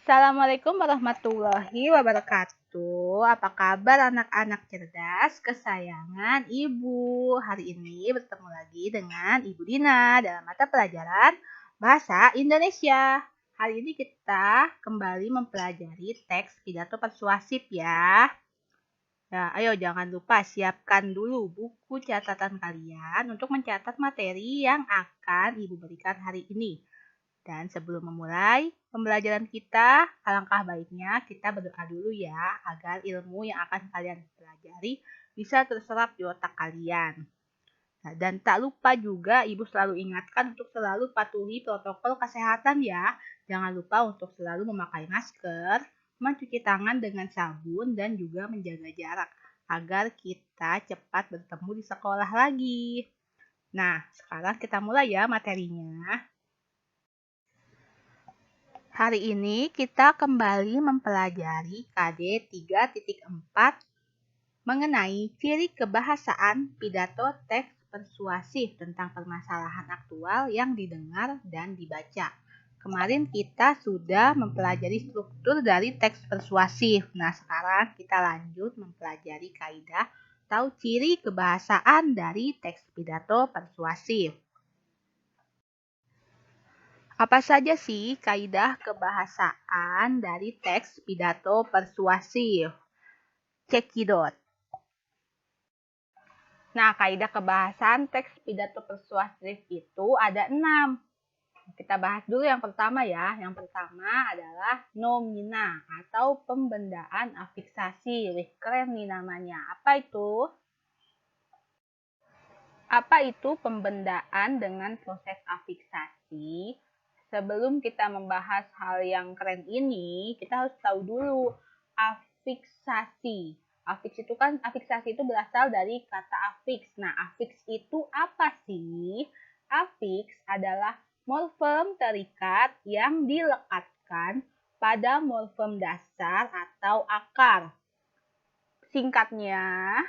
Assalamualaikum warahmatullahi wabarakatuh. Apa kabar anak-anak cerdas kesayangan Ibu? Hari ini bertemu lagi dengan Ibu Dina dalam mata pelajaran Bahasa Indonesia. Hari ini kita kembali mempelajari teks pidato persuasif ya. Nah, ayo jangan lupa siapkan dulu buku catatan kalian untuk mencatat materi yang akan Ibu berikan hari ini. Dan sebelum memulai pembelajaran kita, alangkah baiknya kita berdoa dulu ya, agar ilmu yang akan kalian pelajari bisa terserap di otak kalian. Nah, dan tak lupa juga Ibu selalu ingatkan untuk selalu patuhi protokol kesehatan ya. Jangan lupa untuk selalu memakai masker, mencuci tangan dengan sabun, dan juga menjaga jarak agar kita cepat bertemu di sekolah lagi. Nah, sekarang kita mulai ya materinya. Hari ini kita kembali mempelajari KD 3.4 mengenai ciri kebahasaan pidato teks persuasif tentang permasalahan aktual yang didengar dan dibaca. Kemarin kita sudah mempelajari struktur dari teks persuasif. Nah, sekarang kita lanjut mempelajari kaidah atau ciri kebahasaan dari teks pidato persuasif. Apa saja sih kaidah kebahasaan dari teks pidato persuasif? Cekidot. Nah, kaidah kebahasaan teks pidato persuasif itu ada 6. Kita bahas dulu yang pertama ya. Yang pertama adalah nomina atau pembendaan afiksasi. Wih, keren nih namanya. Apa itu? Apa itu pembendaan dengan proses afiksasi? Sebelum kita membahas hal yang keren ini, kita harus tahu dulu afiksasi. Afiksasi itu berasal dari kata afiks. Nah, afiks itu apa sih? Afiks adalah morfem terikat yang dilekatkan pada morfem dasar atau akar. Singkatnya,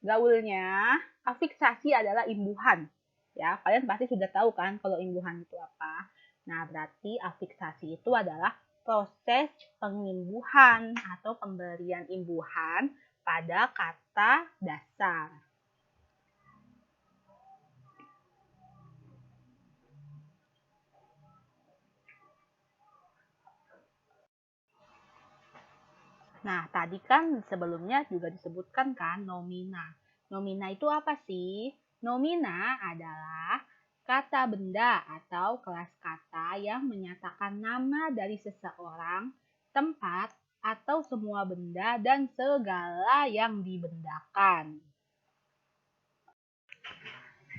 gaulnya, afiksasi adalah imbuhan. Ya, kalian pasti sudah tahu kan kalau imbuhan itu apa. Nah, berarti afiksasi itu adalah proses pengimbuhan atau pemberian imbuhan pada kata dasar. Nah, tadi kan sebelumnya juga disebutkan kan nomina. Nomina itu apa sih? Nomina adalah kata benda atau kelas kata yang menyatakan nama dari seseorang, tempat, atau semua benda dan segala yang dibendakan.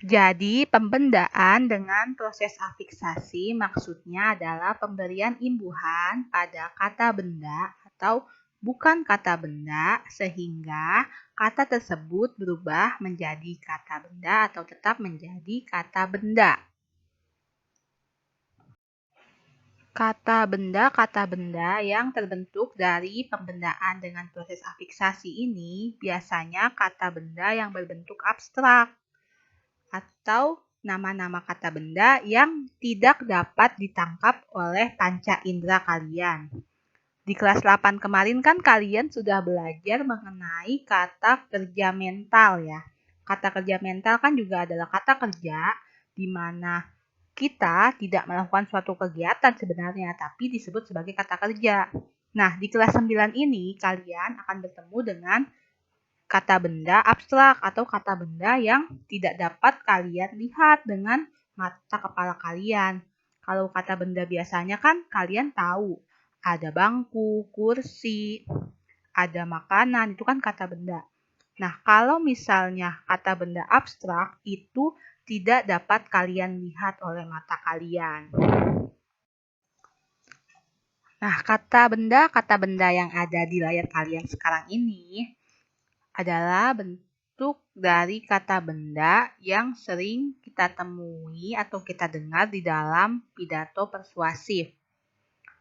Jadi, pembendaan dengan proses afiksasi maksudnya adalah pemberian imbuhan pada kata benda atau bukan kata benda sehingga kata tersebut berubah menjadi kata benda atau tetap menjadi kata benda. Kata benda yang terbentuk dari pembendaan dengan proses afiksasi ini biasanya kata benda yang berbentuk abstrak atau nama-nama kata benda yang tidak dapat ditangkap oleh panca indera kalian. Di kelas 8 kemarin kan kalian sudah belajar mengenai kata kerja mental ya. Kata kerja mental kan juga adalah kata kerja di mana kita tidak melakukan suatu kegiatan sebenarnya, tapi disebut sebagai kata kerja. Nah, di kelas 9 ini kalian akan bertemu dengan kata benda abstrak atau kata benda yang tidak dapat kalian lihat dengan mata kepala kalian. Kalau kata benda biasanya kan kalian tahu, ada bangku, kursi, ada makanan, itu kan kata benda. Nah, kalau misalnya kata benda abstrak itu tidak dapat kalian lihat oleh mata kalian. Nah, kata benda yang ada di layar kalian sekarang ini adalah bentuk dari kata benda yang sering kita temui atau kita dengar di dalam pidato persuasif.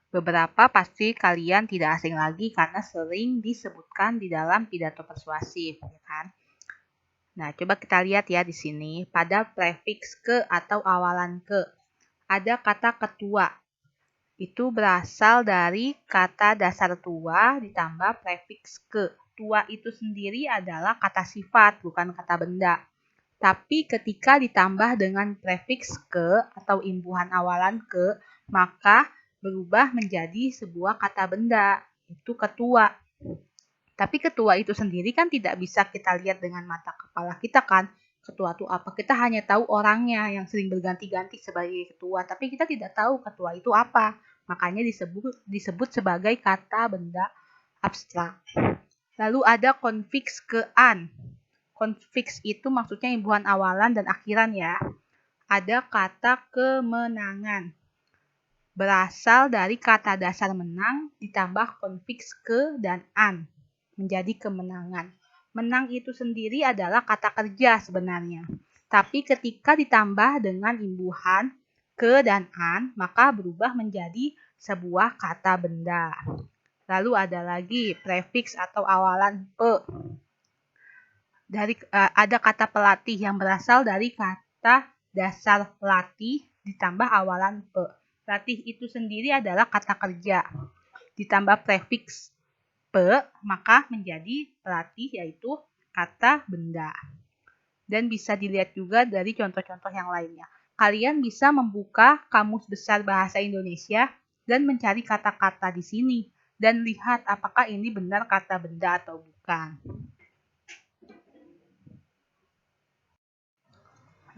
Beberapa pasti kalian tidak asing lagi karena sering disebutkan di dalam pidato persuasif, ya kan? Nah, coba kita lihat ya di sini pada prefiks ke atau awalan ke. Ada kata ketua. itu berasal dari kata dasar tua ditambah prefiks ke. Tua itu sendiri adalah kata sifat, bukan kata benda. Tapi ketika ditambah dengan prefiks ke atau imbuhan awalan ke, maka berubah menjadi sebuah kata benda, itu ketua. Tapi ketua itu sendiri kan tidak bisa kita lihat dengan mata kepala kita kan. Ketua itu apa? Kita hanya tahu orangnya yang sering berganti-ganti sebagai ketua, tapi kita tidak tahu ketua itu apa. Makanya disebut sebagai kata benda abstrak. Lalu ada konfiks kean. Konfiks itu maksudnya imbuhan awalan dan akhiran ya. Ada kata kemenangan. Berasal dari kata dasar menang ditambah konfiks ke dan an. Menjadi kemenangan. Menang itu sendiri adalah kata kerja sebenarnya. Tapi ketika ditambah dengan imbuhan ke dan an, maka berubah menjadi sebuah kata benda. Lalu ada lagi prefiks atau awalan pe. Ada kata pelatih yang berasal dari kata dasar latih ditambah awalan pe. Latih itu sendiri adalah kata kerja. Ditambah prefiks pe, maka menjadi pelatih yaitu kata benda. Dan bisa dilihat juga dari contoh-contoh yang lainnya. Kalian bisa membuka Kamus Besar Bahasa Indonesia dan mencari kata-kata di sini dan lihat apakah ini benar kata benda atau bukan.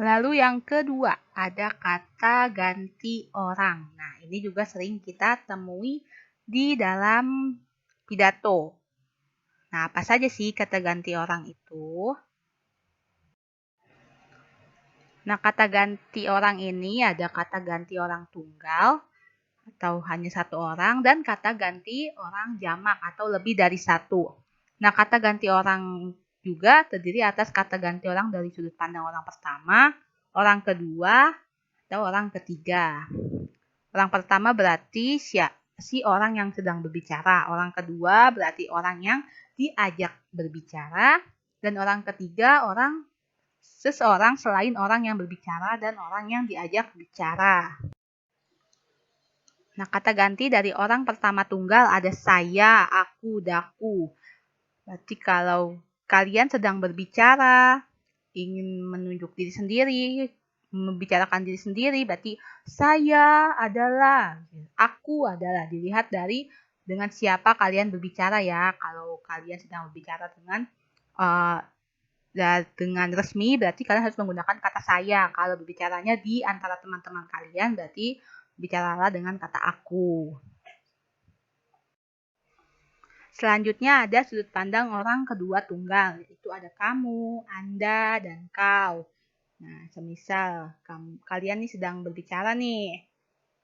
Lalu yang kedua, ada kata ganti orang. Nah, ini juga sering kita temui di dalam pidato. Nah, apa saja sih kata ganti orang itu? Nah, kata ganti orang ini ada kata ganti orang tunggal atau hanya satu orang dan kata ganti orang jamak atau lebih dari satu. Nah, kata ganti orang juga terdiri atas kata ganti orang dari sudut pandang orang pertama, orang kedua, atau orang ketiga. Orang pertama berarti si orang yang sedang berbicara. Orang kedua berarti orang yang diajak berbicara. Dan orang ketiga seseorang selain orang yang berbicara dan orang yang diajak bicara. Nah, kata ganti dari orang pertama tunggal ada saya, aku, daku. Berarti kalau kalian sedang berbicara, ingin menunjuk diri sendiri, membicarakan diri sendiri, berarti saya adalah, aku adalah. Dilihat dengan siapa kalian berbicara ya. Kalau kalian sedang berbicara dengan resmi, berarti kalian harus menggunakan kata saya. Kalau berbicaranya di antara teman-teman kalian, berarti bicaralah dengan kata aku. Selanjutnya ada sudut pandang orang kedua tunggal, yaitu ada kamu, Anda, dan kau. Nah, semisal kalian nih sedang berbicara nih,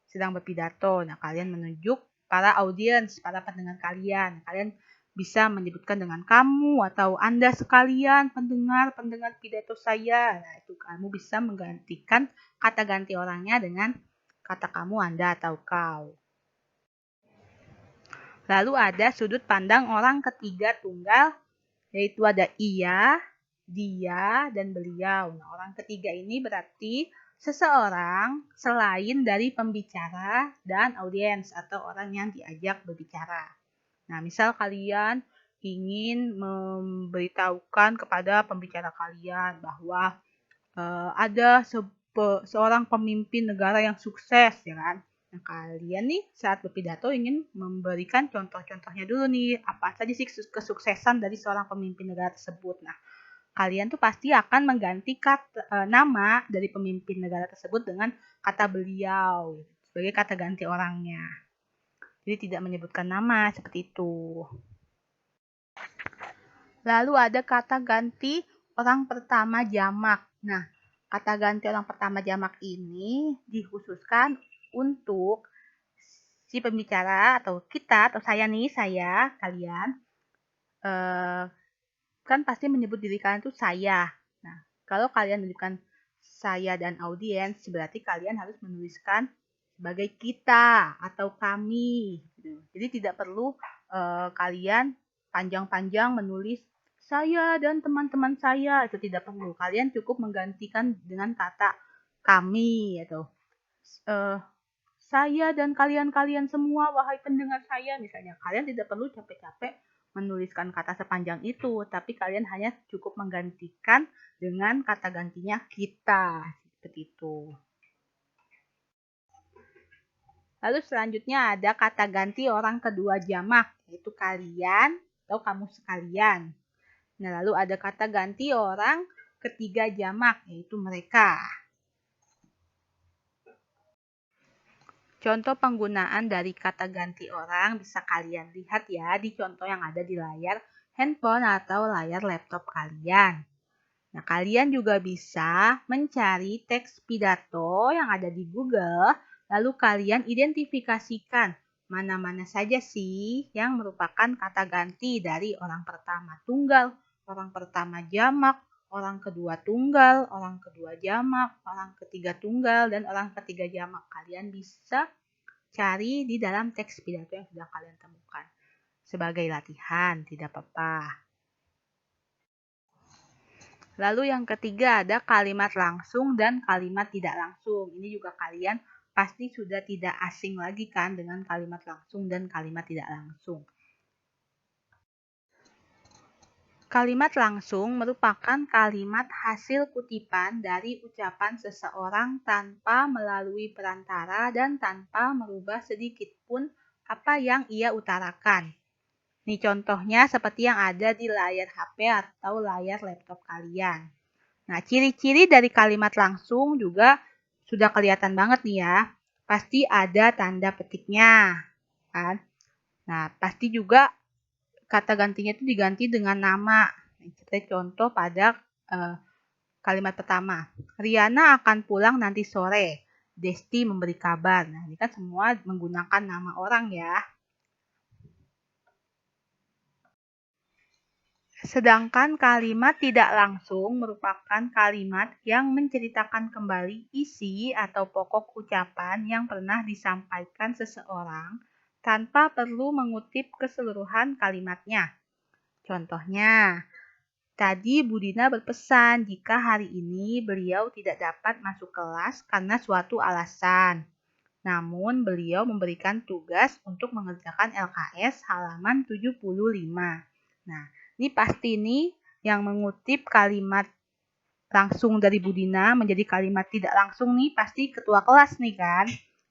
sedang berpidato. Nah, kalian menunjuk para audiens, para pendengar kalian. Kalian bisa menyebutkan dengan kamu atau Anda sekalian pendengar pidato saya. Nah, itu kamu bisa menggantikan kata ganti orangnya dengan kata kamu, Anda, atau kau. Lalu ada sudut pandang orang ketiga tunggal, yaitu ada ia, dia, dan beliau. Nah, orang ketiga ini berarti seseorang selain dari pembicara dan audiens atau orang yang diajak berbicara. Nah, misal kalian ingin memberitahukan kepada pembicara kalian bahwa ada seorang pemimpin negara yang sukses, ya kan? Nah, kalian nih saat berpidato ingin memberikan contoh-contohnya dulu nih, apa saja sih kesuksesan dari seorang pemimpin negara tersebut. Nah, kalian tuh pasti akan mengganti nama dari pemimpin negara tersebut dengan kata beliau sebagai kata ganti orangnya. Jadi tidak menyebutkan nama seperti itu. Lalu ada kata ganti orang pertama jamak. Nah, kata ganti orang pertama jamak ini dikhususkan untuk si pembicara atau kita atau saya nih, kalian kan pasti menyebut diri kalian itu saya. Nah, kalau kalian menyebutkan saya dan audiens, berarti kalian harus menuliskan sebagai kita atau kami. Jadi tidak perlu kalian panjang-panjang menulis saya dan teman-teman saya, itu tidak perlu. Kalian cukup menggantikan dengan kata kami atau saya dan kalian-kalian semua, wahai pendengar saya. Misalnya, kalian tidak perlu capek-capek menuliskan kata sepanjang itu, tapi kalian hanya cukup menggantikan dengan kata gantinya kita. Seperti itu. Lalu selanjutnya ada kata ganti orang kedua jamak, yaitu kalian atau kamu sekalian. Nah, lalu ada kata ganti orang ketiga jamak, yaitu mereka. Contoh penggunaan dari kata ganti orang bisa kalian lihat ya di contoh yang ada di layar handphone atau layar laptop kalian. Nah, kalian juga bisa mencari teks pidato yang ada di Google, lalu kalian identifikasikan mana-mana saja sih yang merupakan kata ganti dari orang pertama tunggal, orang pertama jamak, orang kedua tunggal, orang kedua jamak, orang ketiga tunggal, dan orang ketiga jamak. Kalian bisa cari di dalam teks pidato yang sudah kalian temukan. Sebagai latihan, tidak apa-apa. Lalu yang ketiga ada kalimat langsung dan kalimat tidak langsung. Ini juga kalian pasti sudah tidak asing lagi kan dengan kalimat langsung dan kalimat tidak langsung. Kalimat langsung merupakan kalimat hasil kutipan dari ucapan seseorang tanpa melalui perantara dan tanpa merubah sedikit pun apa yang ia utarakan. Nih contohnya seperti yang ada di layar HP atau layar laptop kalian. Nah, ciri-ciri dari kalimat langsung juga sudah kelihatan banget nih ya. Pasti ada tanda petiknya, kan? Nah, pasti juga kata gantinya itu diganti dengan nama. Kita contoh pada kalimat pertama. Riana akan pulang nanti sore. Desti memberi kabar. Nah, ini kan semua menggunakan nama orang ya. Sedangkan kalimat tidak langsung merupakan kalimat yang menceritakan kembali isi atau pokok ucapan yang pernah disampaikan seseorang tanpa perlu mengutip keseluruhan kalimatnya. Contohnya, tadi Bu Dina berpesan jika hari ini beliau tidak dapat masuk kelas karena suatu alasan. Namun beliau memberikan tugas untuk mengerjakan LKS halaman 75. Nah, ini pasti nih yang mengutip kalimat langsung dari Bu Dina menjadi kalimat tidak langsung nih pasti ketua kelas nih kan.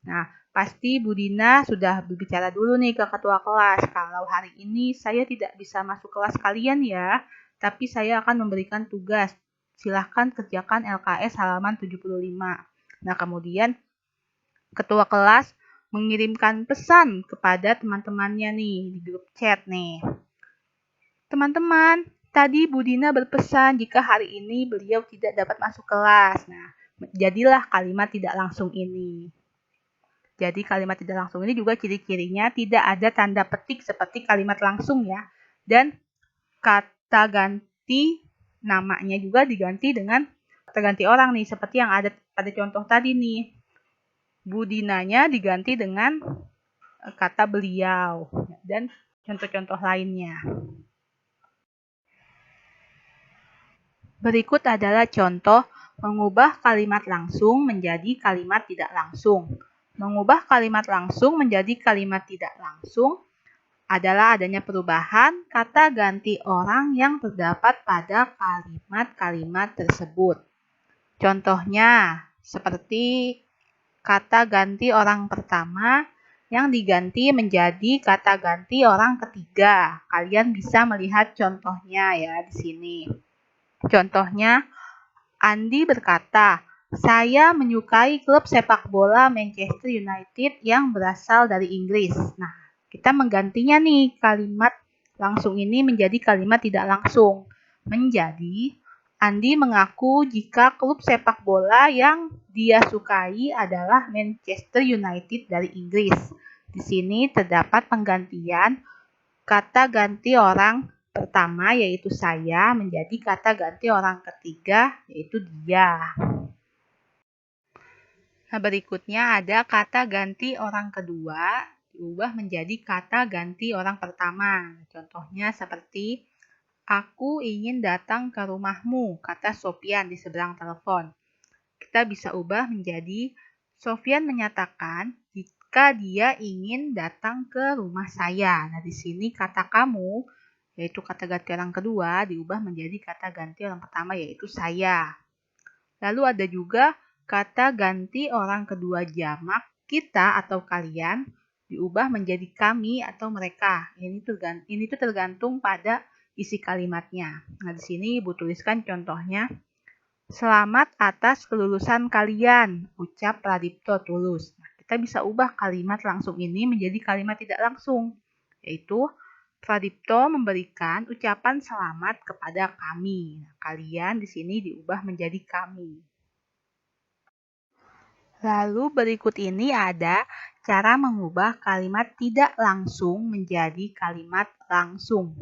Nah, pasti Bu Dina sudah berbicara dulu nih ke ketua kelas. Kalau hari ini saya tidak bisa masuk kelas kalian ya, tapi saya akan memberikan tugas. Silahkan kerjakan LKS halaman 75. Nah, kemudian ketua kelas mengirimkan pesan kepada teman-temannya nih di grup chat nih. Teman-teman, tadi Bu Dina berpesan jika hari ini beliau tidak dapat masuk kelas. Nah, jadilah kalimat tidak langsung ini. Jadi kalimat tidak langsung ini juga ciri-cirinya tidak ada tanda petik seperti kalimat langsung ya. Dan kata ganti namanya juga diganti dengan kata ganti orang nih. Seperti yang ada pada contoh tadi nih. Bu Dinanya diganti dengan kata beliau. Dan contoh-contoh lainnya. Berikut adalah contoh mengubah kalimat langsung menjadi kalimat tidak langsung. Mengubah kalimat langsung menjadi kalimat tidak langsung adalah adanya perubahan kata ganti orang yang terdapat pada kalimat-kalimat tersebut. Contohnya, seperti kata ganti orang pertama yang diganti menjadi kata ganti orang ketiga. Kalian bisa melihat contohnya ya di sini. Contohnya, Andi berkata, saya menyukai klub sepak bola Manchester United yang berasal dari Inggris. Nah, kita menggantinya nih kalimat langsung ini menjadi kalimat tidak langsung. Menjadi, Andi mengaku jika klub sepak bola yang dia sukai adalah Manchester United dari Inggris. Di sini terdapat penggantian kata ganti orang pertama yaitu saya menjadi kata ganti orang ketiga yaitu dia. Nah, berikutnya ada kata ganti orang kedua diubah menjadi kata ganti orang pertama. Contohnya seperti aku ingin datang ke rumahmu, kata Sopian di seberang telepon. Kita bisa ubah menjadi Sofyan menyatakan jika dia ingin datang ke rumah saya. Nah, di sini kata kamu, yaitu kata ganti orang kedua, diubah menjadi kata ganti orang pertama, yaitu saya. Lalu ada juga kata ganti orang kedua jamak, kita atau kalian, diubah menjadi kami atau mereka. Ini tuh tergantung pada isi kalimatnya. Nah, di sini Ibu tuliskan contohnya. Selamat atas kelulusan kalian, ucap Pradipto tulus. Nah, kita bisa ubah kalimat langsung ini menjadi kalimat tidak langsung, yaitu Pradipto memberikan ucapan selamat kepada kami. Nah, kalian di sini diubah menjadi kami. Lalu berikut ini ada cara mengubah kalimat tidak langsung menjadi kalimat langsung.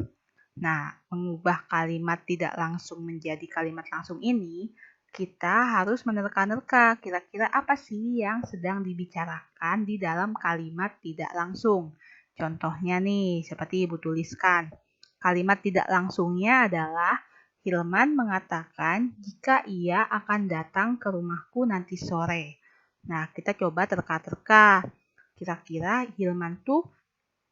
Nah, mengubah kalimat tidak langsung menjadi kalimat langsung ini, kita harus menerka-nerka kira-kira apa sih yang sedang dibicarakan di dalam kalimat tidak langsung. Contohnya nih, seperti Ibu tuliskan. Kalimat tidak langsungnya adalah, Hilman mengatakan jika ia akan datang ke rumahku nanti sore. Nah, kita coba terka-terka. Kira-kira Hilman tuh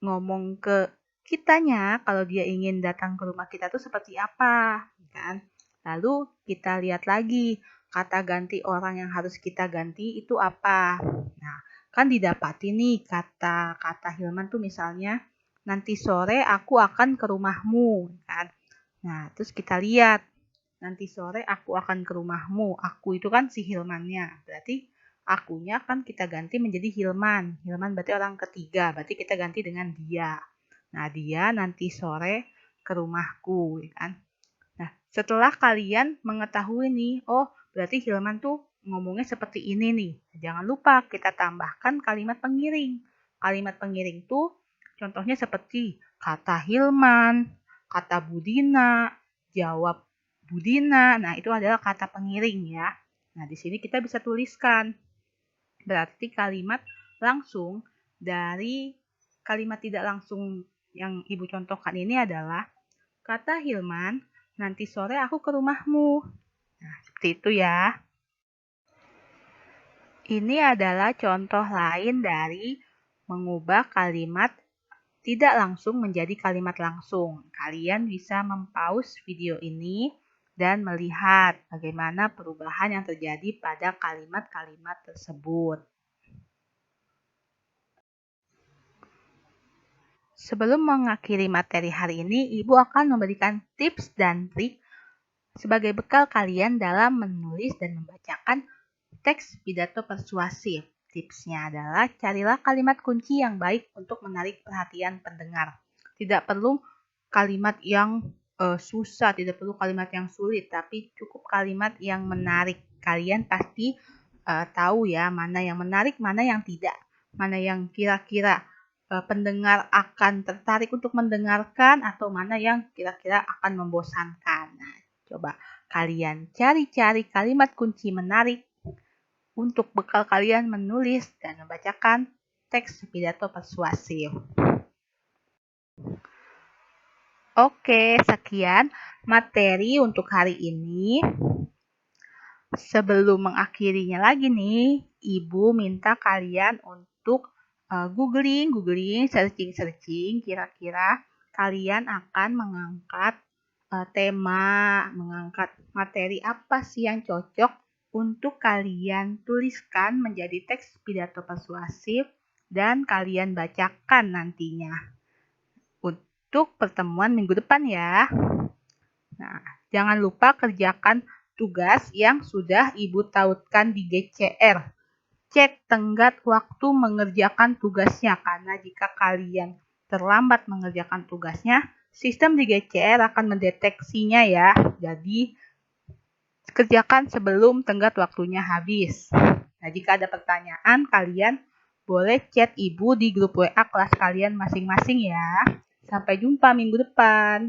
ngomong ke kitanya kalau dia ingin datang ke rumah kita tuh seperti apa, kan? Lalu kita lihat lagi kata ganti orang yang harus kita ganti itu apa. Nah, kan didapati nih kata Hilman tuh misalnya nanti sore aku akan ke rumahmu, kan? Nah, terus kita lihat nanti sore aku akan ke rumahmu. Aku itu kan si Hilmannya. Berarti akunya kan kita ganti menjadi Hilman. Hilman berarti orang ketiga. Berarti kita ganti dengan dia. Nah, dia nanti sore ke rumahku. Kan? Nah, setelah kalian mengetahui nih, oh berarti Hilman tuh ngomongnya seperti ini nih. Jangan lupa kita tambahkan kalimat pengiring. Kalimat pengiring tuh contohnya seperti kata Hilman, kata Budina, jawab Budina. Nah, itu adalah kata pengiring ya. Nah, di sini kita bisa tuliskan. Berarti kalimat langsung dari kalimat tidak langsung yang Ibu contohkan ini adalah kata Hilman, nanti sore aku ke rumahmu. Nah, seperti itu ya. Ini adalah contoh lain dari mengubah kalimat tidak langsung menjadi kalimat langsung. Kalian bisa mempause video ini dan melihat bagaimana perubahan yang terjadi pada kalimat-kalimat tersebut. Sebelum mengakhiri materi hari ini, Ibu akan memberikan tips dan trik sebagai bekal kalian dalam menulis dan membacakan teks pidato persuasif. Tipsnya adalah carilah kalimat kunci yang baik untuk menarik perhatian pendengar. Tidak perlu kalimat yang susah, tidak perlu kalimat yang sulit, tapi cukup kalimat yang menarik. Kalian pasti tahu ya mana yang menarik, mana yang tidak, mana yang kira-kira pendengar akan tertarik untuk mendengarkan atau mana yang kira-kira akan membosankan. Nah, coba kalian cari-cari kalimat kunci menarik untuk bekal kalian menulis dan membacakan teks pidato persuasif. Oke, sekian materi untuk hari ini. Sebelum mengakhirinya lagi nih, Ibu minta kalian untuk googling, searching, kira-kira kalian akan mengangkat tema, mengangkat materi apa sih yang cocok untuk kalian tuliskan menjadi teks pidato persuasif dan kalian bacakan nantinya untuk pertemuan minggu depan ya. Nah, jangan lupa kerjakan tugas yang sudah Ibu tautkan di GCR. Cek tenggat waktu mengerjakan tugasnya, karena jika kalian terlambat mengerjakan tugasnya, sistem di GCR akan mendeteksinya ya. Jadi, kerjakan sebelum tenggat waktunya habis. Nah, jika ada pertanyaan, kalian boleh chat Ibu di grup WA kelas kalian masing-masing ya. Sampai jumpa minggu depan.